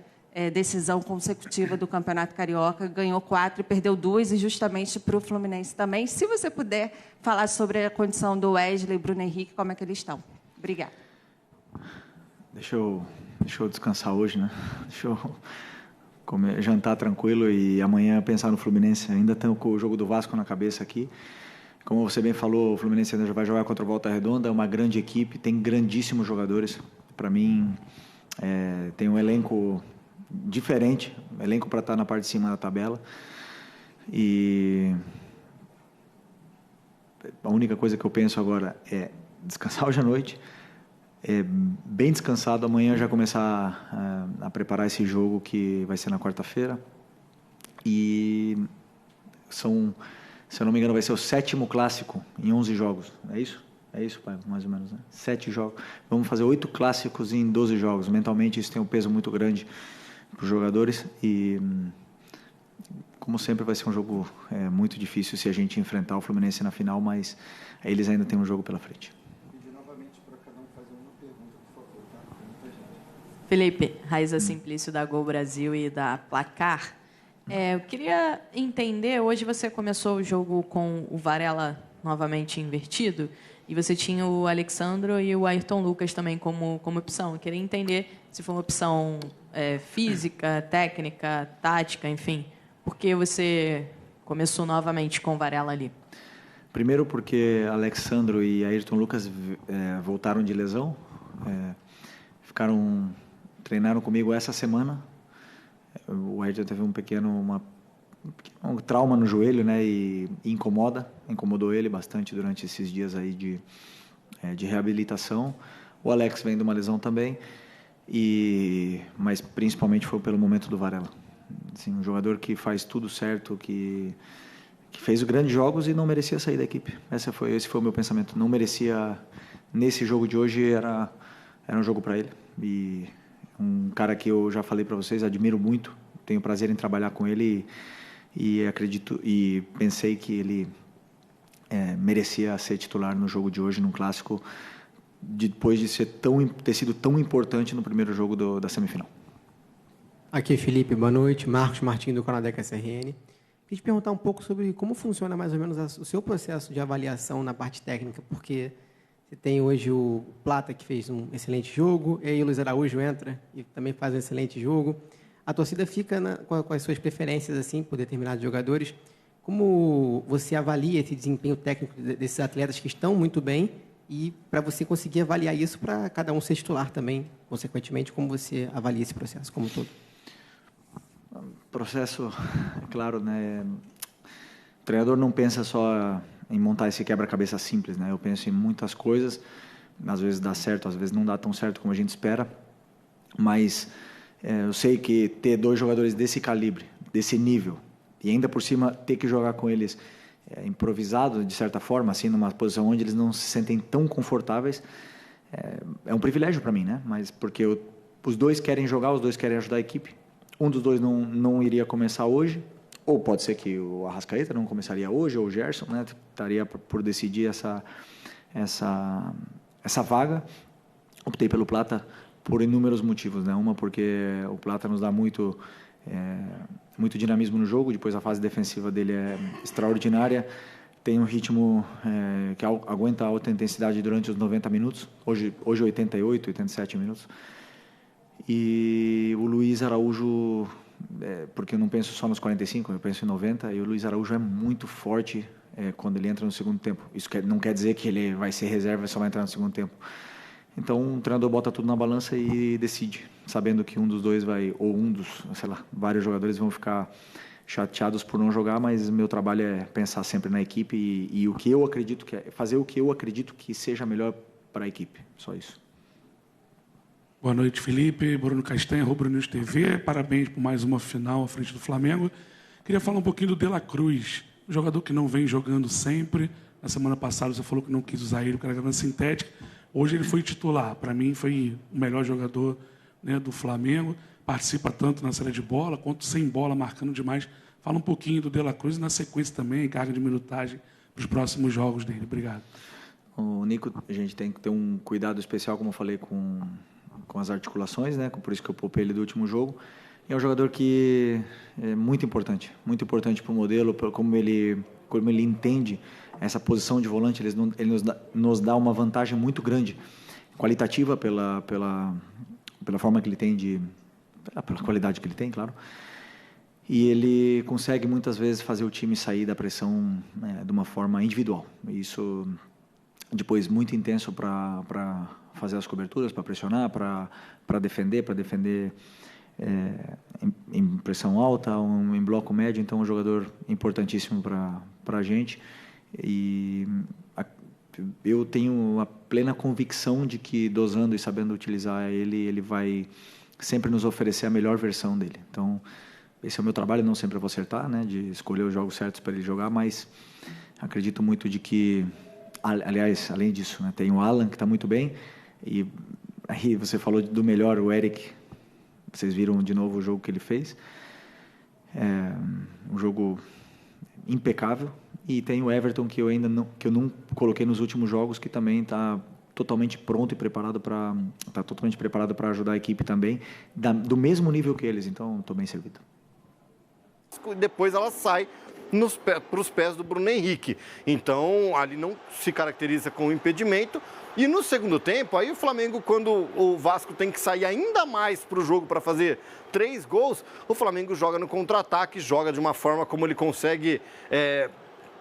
decisão consecutiva do Campeonato Carioca, ganhou 4 e perdeu 2, e justamente para o Fluminense também. Se você puder falar sobre a condição do Wesley e Bruno Henrique, como é que eles estão? Obrigada. Deixa eu descansar hoje, né? Deixa eu jantar tranquilo e amanhã pensar no Fluminense. Ainda tenho com o jogo do Vasco na cabeça aqui. Como você bem falou, o Fluminense ainda vai jogar contra o Volta Redonda, é uma grande equipe, tem grandíssimos jogadores. Para mim, tem um elenco diferente, elenco para estar na parte de cima da tabela. E a única coisa que eu penso agora é descansar hoje à noite, bem descansado, amanhã já começar a preparar esse jogo que vai ser na quarta-feira. E se eu não me engano, vai ser o 7º clássico em 11 jogos. É isso? É isso, pai? Mais ou menos, né? 7 jogos. Vamos fazer 8 clássicos em 12 jogos. Mentalmente, isso tem um peso muito grande para os jogadores. E, como sempre, vai ser um jogo muito difícil se a gente enfrentar o Fluminense na final, mas eles ainda têm um jogo pela frente. Felipe, Raíza Simplício, da Gol Brasil e da Placar. Eu queria entender, hoje você começou o jogo com o Varela novamente invertido, e você tinha o Alexandro e o Ayrton Lucas também como opção. Eu queria entender se foi uma opção física, técnica, tática, enfim. Por que você começou novamente com o Varela ali? Primeiro porque Alexandro e Ayrton Lucas voltaram de lesão, treinaram comigo essa semana. O Ayrton teve um trauma no joelho, né, e incomodou ele bastante durante esses dias aí de reabilitação. O Alex vem de uma lesão também, mas principalmente foi pelo momento do Varela. Assim, um jogador que faz tudo certo, que fez grandes jogos e não merecia sair da equipe. Esse foi o meu pensamento. Não merecia, nesse jogo de hoje, era um jogo para ele. E um cara que eu já falei para vocês, admiro muito, tenho prazer em trabalhar com ele e acredito e pensei que ele merecia ser titular no jogo de hoje, num clássico, depois de ter sido tão importante no primeiro jogo da semifinal. Aqui, Felipe, boa noite. Marcos Martins, do Canadec SRN. Queria te perguntar um pouco sobre como funciona mais ou menos o seu processo de avaliação na parte técnica, porque você tem hoje o Plata, que fez um excelente jogo, e aí o Luiz Araújo entra e também faz um excelente jogo. A torcida fica com as suas preferências assim por determinados jogadores. Como você avalia esse desempenho técnico desses atletas que estão muito bem e para você conseguir avaliar isso para cada um ser titular também, consequentemente, como você avalia esse processo como um todo? Processo, é claro, né? O treinador não pensa só em montar esse quebra-cabeça simples, né? Eu penso em muitas coisas, às vezes dá certo, às vezes não dá tão certo como a gente espera, mas eu sei que ter 2 jogadores desse calibre, desse nível, e ainda por cima ter que jogar com eles improvisado, de certa forma, assim, numa posição onde eles não se sentem tão confortáveis, é um privilégio para mim, né? Mas porque os 2 querem jogar, os 2 querem ajudar a equipe. Um dos 2 não iria começar hoje, ou pode ser que o Arrascaeta não começaria hoje, ou o Gerson, né? Estaria por decidir essa vaga. Optei pelo Plata por inúmeros motivos, né? Uma porque o Plata nos dá muito dinamismo no jogo, depois a fase defensiva dele é extraordinária, tem um ritmo que aguenta alta intensidade durante os 90 minutos, hoje 88, 87 minutos. E o Luiz Araújo, porque eu não penso só nos 45, eu penso em 90, e o Luiz Araújo é muito forte quando ele entra no segundo tempo. Isso não quer dizer que ele vai ser reserva e só vai entrar no segundo tempo. Então, o treinador bota tudo na balança e decide, sabendo que um dos 2 vários jogadores vão ficar chateados por não jogar, mas meu trabalho é pensar sempre na equipe e o que eu acredito fazer o que eu acredito que seja melhor para a equipe, só isso. Boa noite, Felipe. Bruno Castanha, Rubro News TV. Parabéns por mais uma final à frente do Flamengo. Queria falar um pouquinho do De La Cruz, um jogador que não vem jogando sempre. Na semana passada você falou que não quis usar ele porque era grama sintética. Hoje ele foi titular. Para mim foi o melhor jogador, né, do Flamengo. Participa tanto na saída de bola quanto sem bola, marcando demais. Fala um pouquinho do De La Cruz e na sequência também, carga de minutagem para os próximos jogos dele. Obrigado. O Nico, a gente tem que ter um cuidado especial, como eu falei, com as articulações, né? Por isso que eu poupei ele do último jogo. É um jogador que é muito importante para o modelo, como ele entende essa posição de volante. Ele nos dá uma vantagem muito grande, qualitativa pela forma que ele tem pela qualidade que ele tem, claro. E ele consegue muitas vezes fazer o time sair da pressão de uma forma individual. Isso depois muito intenso para fazer as coberturas, para pressionar, para defender em pressão alta, em bloco médio. Então, é um jogador importantíssimo para a gente. E eu tenho a plena convicção de que, dosando e sabendo utilizar ele vai sempre nos oferecer a melhor versão dele. Então, esse é o meu trabalho, não sempre eu vou acertar, né, de escolher os jogos certos para ele jogar, mas acredito muito de que, aliás, além disso, né, tem o Alan, que está muito bem, e aí você falou do melhor, o Eric. Vocês viram de novo o jogo que ele fez. É um jogo impecável. E tem o Everton, que eu não coloquei nos últimos jogos, que também está totalmente pronto e preparado para ajudar a equipe também, do mesmo nível que eles. Então, estou bem servido. Depois ela sai para os pés do Bruno Henrique. Então, ali não se caracteriza com impedimento. E no segundo tempo, aí o Flamengo, quando o Vasco tem que sair ainda mais para o jogo para fazer 3 gols, o Flamengo joga no contra-ataque, joga de uma forma como ele consegue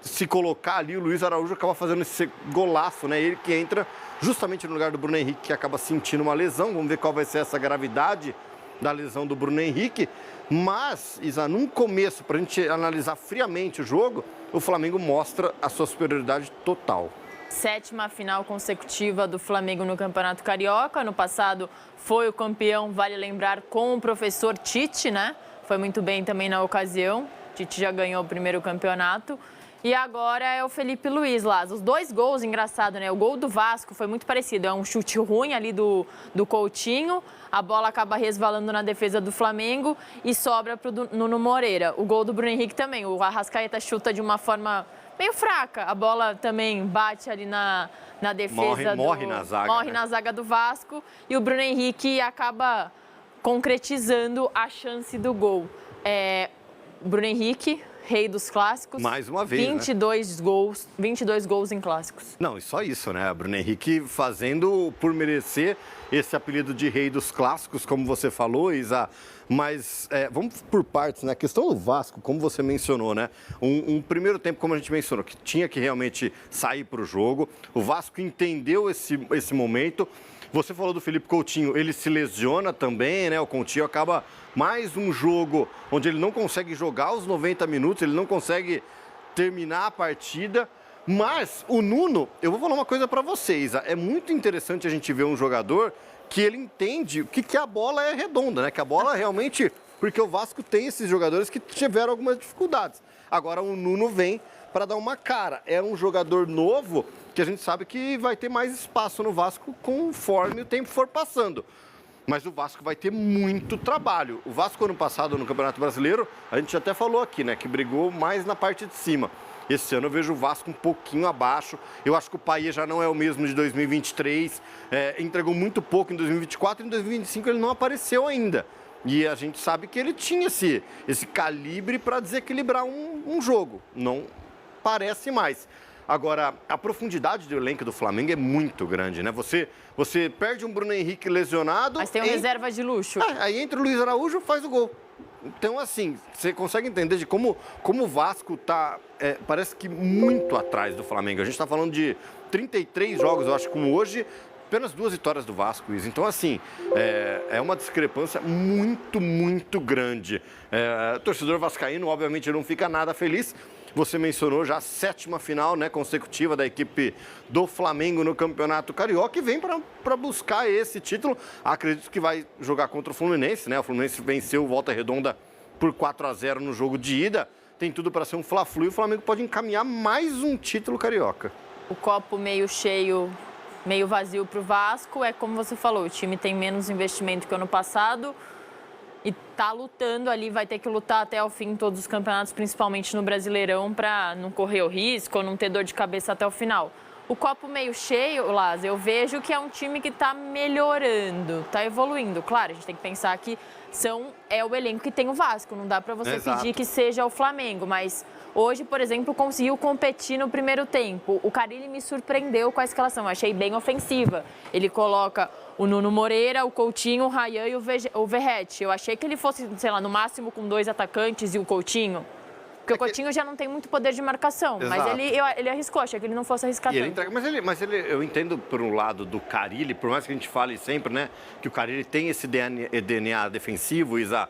se colocar ali. O Luiz Araújo acaba fazendo esse golaço, né? Ele que entra justamente no lugar do Bruno Henrique, que acaba sentindo uma lesão. Vamos ver qual vai ser essa gravidade da lesão do Bruno Henrique. Mas, Isa, num começo, para a gente analisar friamente o jogo, o Flamengo mostra a sua superioridade total. 7ª final consecutiva do Flamengo no Campeonato Carioca. No passado foi o campeão, vale lembrar, com o professor Tite, né? Foi muito bem também na ocasião. Tite já ganhou o primeiro campeonato. E agora é o Felipe Luiz lá. Os 2 gols, engraçado, né? O gol do Vasco foi muito parecido. É um chute ruim ali do Coutinho. A bola acaba resvalando na defesa do Flamengo e sobra para o Nuno Moreira. O gol do Bruno Henrique também. O Arrascaeta chuta de uma forma meio fraca. A bola também bate ali na defesa. Morre na zaga. Morre na zaga do Vasco. E o Bruno Henrique acaba concretizando a chance do gol. Bruno Henrique, rei dos clássicos. Mais uma vez, 22 gols em clássicos. Não, e só isso, né? Bruno Henrique fazendo por merecer esse apelido de rei dos clássicos, como você falou, Isa. Mas vamos por partes, né? A questão do Vasco, como você mencionou, né? Um primeiro tempo, como a gente mencionou, que tinha que realmente sair para o jogo. O Vasco entendeu esse momento. Você falou do Felipe Coutinho, ele se lesiona também, né? O Coutinho acaba mais um jogo onde ele não consegue jogar os 90 minutos, ele não consegue terminar a partida. Mas o Nuno, eu vou falar uma coisa para vocês, é muito interessante a gente ver um jogador que ele entende que a bola é redonda, né? Que a bola realmente... Porque o Vasco tem esses jogadores que tiveram algumas dificuldades. Agora o Nuno vem para dar uma cara. É um jogador novo que a gente sabe que vai ter mais espaço no Vasco conforme o tempo for passando. Mas o Vasco vai ter muito trabalho. O Vasco, ano passado, no Campeonato Brasileiro, a gente até falou aqui, né? Que brigou mais na parte de cima. Esse ano eu vejo o Vasco um pouquinho abaixo. Eu acho que o Payet já não é o mesmo de 2023. Entregou muito pouco em 2024 e em 2025 ele não apareceu ainda. E a gente sabe que ele tinha esse calibre para desequilibrar um jogo. Não parece mais. Agora, a profundidade do elenco do Flamengo é muito grande, né? Você perde um Bruno Henrique lesionado... Mas tem um reserva de luxo. Aí entra o Luiz Araújo e faz o gol. Então, assim, você consegue entender de como o Vasco está, parece que muito atrás do Flamengo. A gente está falando de 33 jogos, eu acho, como hoje, apenas 2 vitórias do Vasco. Então, assim, é uma discrepância muito, muito grande. O torcedor vascaíno, obviamente, não fica nada feliz. Você mencionou já a 7ª final, né, consecutiva da equipe do Flamengo no Campeonato Carioca e vem para buscar esse título. Acredito que vai jogar contra o Fluminense, né? O Fluminense venceu o Volta Redonda por 4-0 no jogo de ida. Tem tudo para ser um Fla-Flu e o Flamengo pode encaminhar mais um título carioca. O copo meio cheio, meio vazio para o Vasco. É como você falou, o time tem menos investimento que o ano passado. E está lutando ali, vai ter que lutar até o fim em todos os campeonatos, principalmente no Brasileirão, para não correr o risco ou não ter dor de cabeça até o final. o copo meio cheio, Lázaro, eu vejo que é um time que está melhorando, está evoluindo. Claro, a gente tem que pensar que é o elenco que tem o Vasco, não dá para você pedir que seja o Flamengo, mas hoje, por exemplo, conseguiu competir no primeiro tempo. O Carille me surpreendeu com a escalação, achei bem ofensiva. Ele coloca o Nuno Moreira, o Coutinho, o Ryan e o Verratti. Eu achei que ele fosse, sei lá, no máximo com 2 atacantes e o Coutinho. Porque o Coutinho já não tem muito poder de marcação. Exato. Mas ele arriscou, achei que ele não fosse arriscar tanto. Eu entendo por um lado do Carille, por mais que a gente fale sempre, né, que o Carille tem esse DNA defensivo, Isa,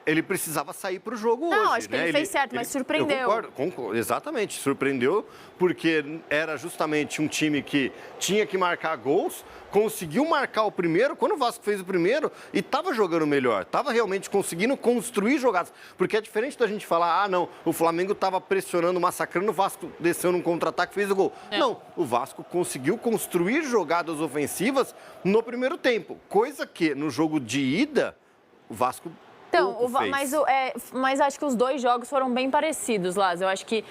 ele precisava sair para o jogo hoje. Não, acho que ele fez certo, mas surpreendeu. Eu concordo, exatamente, surpreendeu, porque era justamente um time que tinha que marcar gols, conseguiu marcar o primeiro, quando o Vasco fez o primeiro, e estava jogando melhor, estava realmente conseguindo construir jogadas. Porque é diferente da gente falar, não, o Flamengo estava pressionando, massacrando, o Vasco desceu num contra-ataque e fez o gol. Não, o Vasco conseguiu construir jogadas ofensivas no primeiro tempo, coisa que no jogo de ida, o Vasco mas acho que os 2 jogos foram bem parecidos, Lázaro. Eu acho que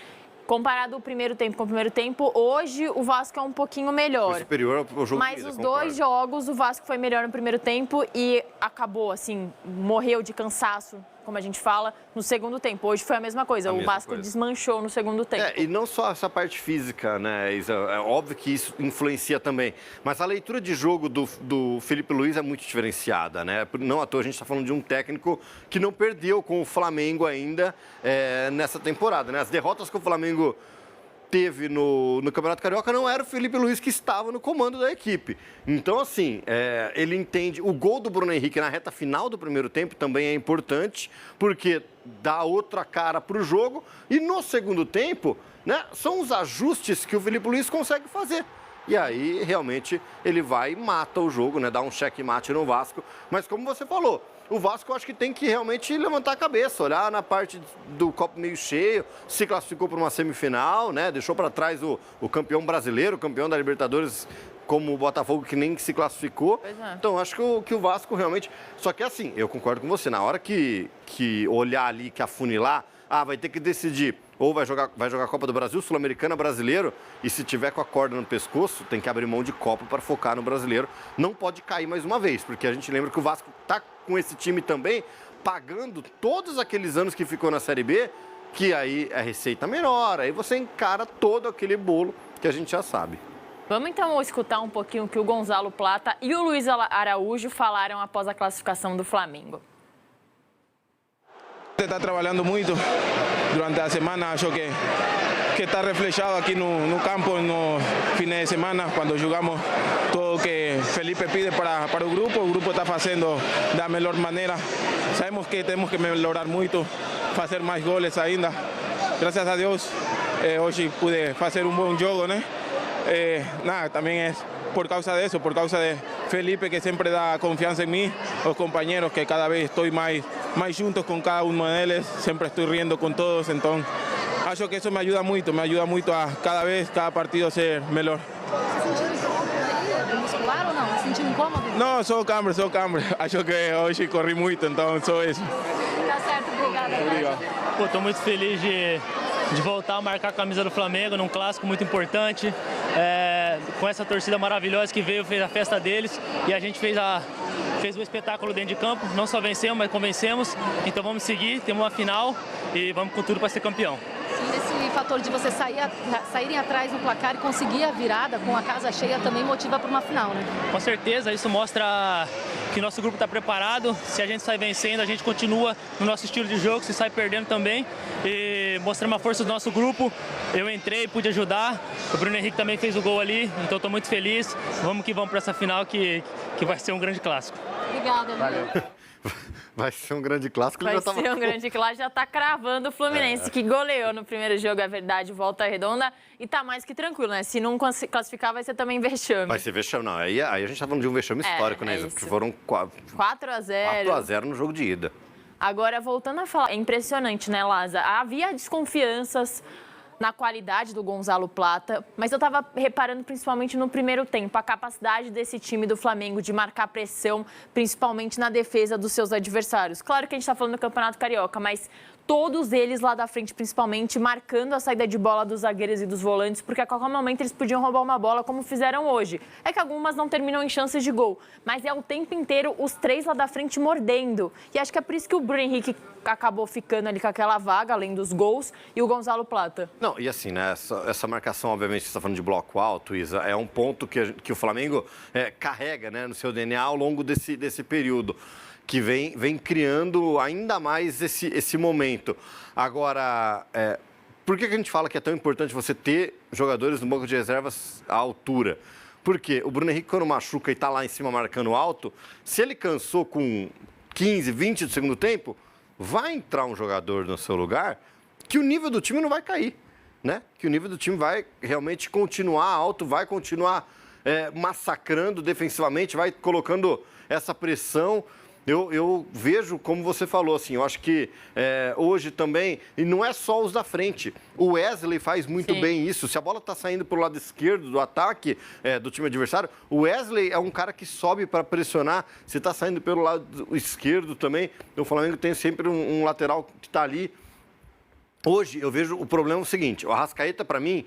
comparado o primeiro tempo com o primeiro tempo, hoje o Vasco é um pouquinho melhor. Foi superior ao jogo mas de ida, os 2 jogos, o Vasco foi melhor no primeiro tempo e acabou, assim, morreu de cansaço, como a gente fala, no segundo tempo. Hoje foi a mesma coisa, o Vasco desmanchou no segundo tempo. E não só essa parte física, né, Isa? É óbvio que isso influencia também, mas a leitura de jogo do Felipe Luiz é muito diferenciada, né? Não à toa a gente está falando de um técnico que não perdeu com o Flamengo ainda nessa temporada, né? As derrotas que o Flamengo teve no Campeonato Carioca não era o Felipe Luiz que estava no comando da equipe. Então, assim, ele entende... O gol do Bruno Henrique na reta final do primeiro tempo também é importante, porque dá outra cara para o jogo. E no segundo tempo, né, são os ajustes que o Felipe Luiz consegue fazer. E aí, realmente, ele vai e mata o jogo, né, dá um checkmate no Vasco. Mas, como você falou, o Vasco eu acho que tem que realmente levantar a cabeça, olhar na parte do copo meio cheio, se classificou para uma semifinal, né? Deixou para trás o campeão brasileiro, o campeão da Libertadores, como o Botafogo, que nem se classificou. Então, acho que o Vasco realmente... Só que assim, eu concordo com você, na hora que olhar ali, que afunilar, vai ter que decidir, ou vai jogar a Copa do Brasil, Sul-Americana, Brasileiro, e se tiver com a corda no pescoço, tem que abrir mão de Copa para focar no Brasileiro. Não pode cair mais uma vez, porque a gente lembra que o Vasco está com esse time também, pagando todos aqueles anos que ficou na Série B, que aí é receita menor, aí você encara todo aquele bolo que a gente já sabe. Vamos então escutar um pouquinho o que o Gonzalo Plata e o Luiz Araújo falaram após a classificação do Flamengo. Está trabalhando muito durante a semana, acho que está reflejado aqui no campo no fines de semana, quando jogamos tudo que Felipe pide para o grupo está fazendo da melhor maneira. Sabemos que temos que melhorar muito, fazer mais goles ainda. Graças a Deus, hoje pude fazer um bom jogo, né? Também é por causa disso, por causa de Felipe, que sempre dá confiança em mim, os companheiros, que cada vez estou mais juntos com cada um deles, sempre estou rindo com todos, então acho que isso me ajuda muito a cada partido ser melhor. Você sentiu incômodo muscular ou não? Sentiu incômodo? Não, sou câmera. Acho que hoje corri muito, então só isso. Tá certo, obrigada. Obrigado. Estou muito feliz de voltar a marcar a camisa do Flamengo num clássico muito importante, com essa torcida maravilhosa que veio, fez a festa deles e a gente fez um espetáculo dentro de campo. Não só vencemos, mas convencemos. Então vamos seguir, temos uma final e vamos com tudo para ser campeão. E esse fator de você saírem atrás no placar e conseguir a virada com a casa cheia também motiva para uma final, né? Com certeza, isso mostra que nosso grupo está preparado. Se a gente sai vencendo, a gente continua no nosso estilo de jogo, se sai perdendo também. E mostramos a força do nosso grupo. Eu entrei, pude ajudar. O Bruno Henrique também fez o gol ali, então estou muito feliz. Vamos que vamos para essa final que vai ser um grande clássico. Obrigada, valeu. Vai ser um grande clássico. Vai ser um grande clássico, já está cravando o Fluminense, que goleou no primeiro jogo, é verdade, Volta Redonda, e está mais que tranquilo, né? Se não classificar, vai ser também vexame. Vai ser vexame, não. Aí a gente está falando de um vexame histórico, né? Porque foram 4-0. 4-0 no jogo de ida. Agora, voltando a falar, é impressionante, né, Laza? Havia desconfianças na qualidade do Gonzalo Plata, mas eu estava reparando principalmente no primeiro tempo, a capacidade desse time do Flamengo de marcar pressão, principalmente na defesa dos seus adversários. Claro que a gente está falando do Campeonato Carioca, mas todos eles lá da frente, principalmente, marcando a saída de bola dos zagueiros e dos volantes, porque a qualquer momento eles podiam roubar uma bola, como fizeram hoje. É que algumas não terminam em chances de gol, mas é o tempo inteiro os 3 lá da frente mordendo. E acho que é por isso que o Bruno Henrique acabou ficando ali com aquela vaga, além dos gols, e o Gonzalo Plata. Não, e assim, né, essa marcação, obviamente, você está falando de bloco alto, Isa, é um ponto que o Flamengo carrega, né, no seu DNA ao longo desse período, que vem criando ainda mais esse momento. Agora, por que a gente fala que é tão importante você ter jogadores no banco de reservas à altura? Porque o Bruno Henrique, quando machuca e está lá em cima marcando alto, se ele cansou com 15, 20 do segundo tempo, vai entrar um jogador no seu lugar que o nível do time não vai cair, né? Que o nível do time vai realmente continuar alto, vai continuar massacrando defensivamente, vai colocando essa pressão. Eu vejo, como você falou, assim, eu acho que hoje também, e não é só os da frente, o Wesley faz muito bem isso. Se a bola está saindo para o lado esquerdo do ataque do time adversário, o Wesley é um cara que sobe para pressionar. Se está saindo pelo lado esquerdo também, o Flamengo tem sempre um lateral que está ali. Hoje eu vejo o problema o seguinte, o Arrascaeta, para mim,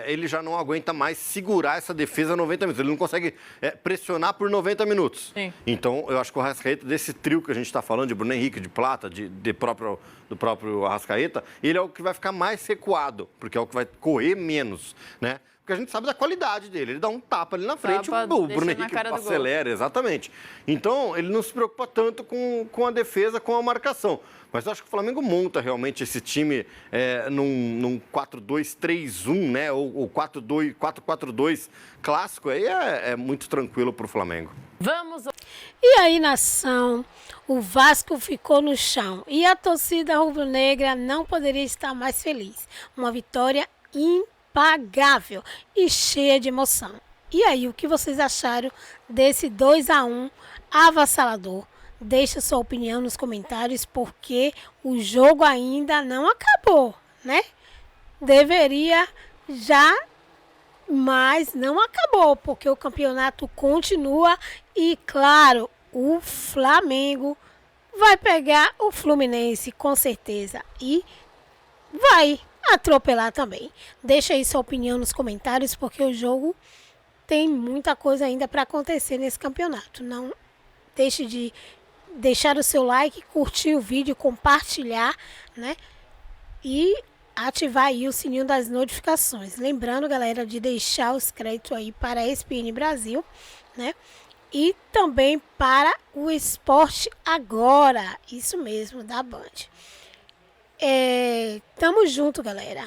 ele já não aguenta mais segurar essa defesa 90 minutos. Ele não consegue pressionar por 90 minutos. Sim. Então, eu acho que o Arrascaeta, desse trio que a gente está falando, de Bruno Henrique, de Plata, do próprio Arrascaeta, ele é o que vai ficar mais recuado, porque é o que vai correr menos, né? Porque a gente sabe da qualidade dele. Ele dá um tapa ali na frente, o Bruno Henrique acelera, exatamente. Então, ele não se preocupa tanto com a defesa, com a marcação. Mas eu acho que o Flamengo monta realmente esse time num 4-2-3-1, né? Ou 4-4-2 clássico. Aí é muito tranquilo para o Flamengo. Vamos! E aí, nação, o Vasco ficou no chão. E a rubro-negra não poderia estar mais feliz. Uma vitória impagável e cheia de emoção. E aí, o que vocês acharam desse 2-1 avassalador? Deixa sua opinião nos comentários, porque o jogo ainda não acabou, né? Deveria já, mas não acabou, porque o campeonato continua e, claro, o Flamengo vai pegar o Fluminense com certeza e vai atropelar também. Deixa aí sua opinião nos comentários, porque o jogo tem muita coisa ainda para acontecer nesse campeonato. Não deixe de deixar o seu like, curtir o vídeo, compartilhar, né? E ativar aí o sininho das notificações. Lembrando, galera, de deixar os créditos aí para a ESPN Brasil, né? E também para o Esporte Agora. Isso mesmo, da Band. Tamo junto, galera.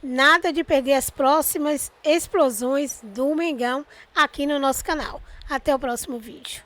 Nada de perder as próximas explosões do Mengão aqui no nosso canal. Até o próximo vídeo.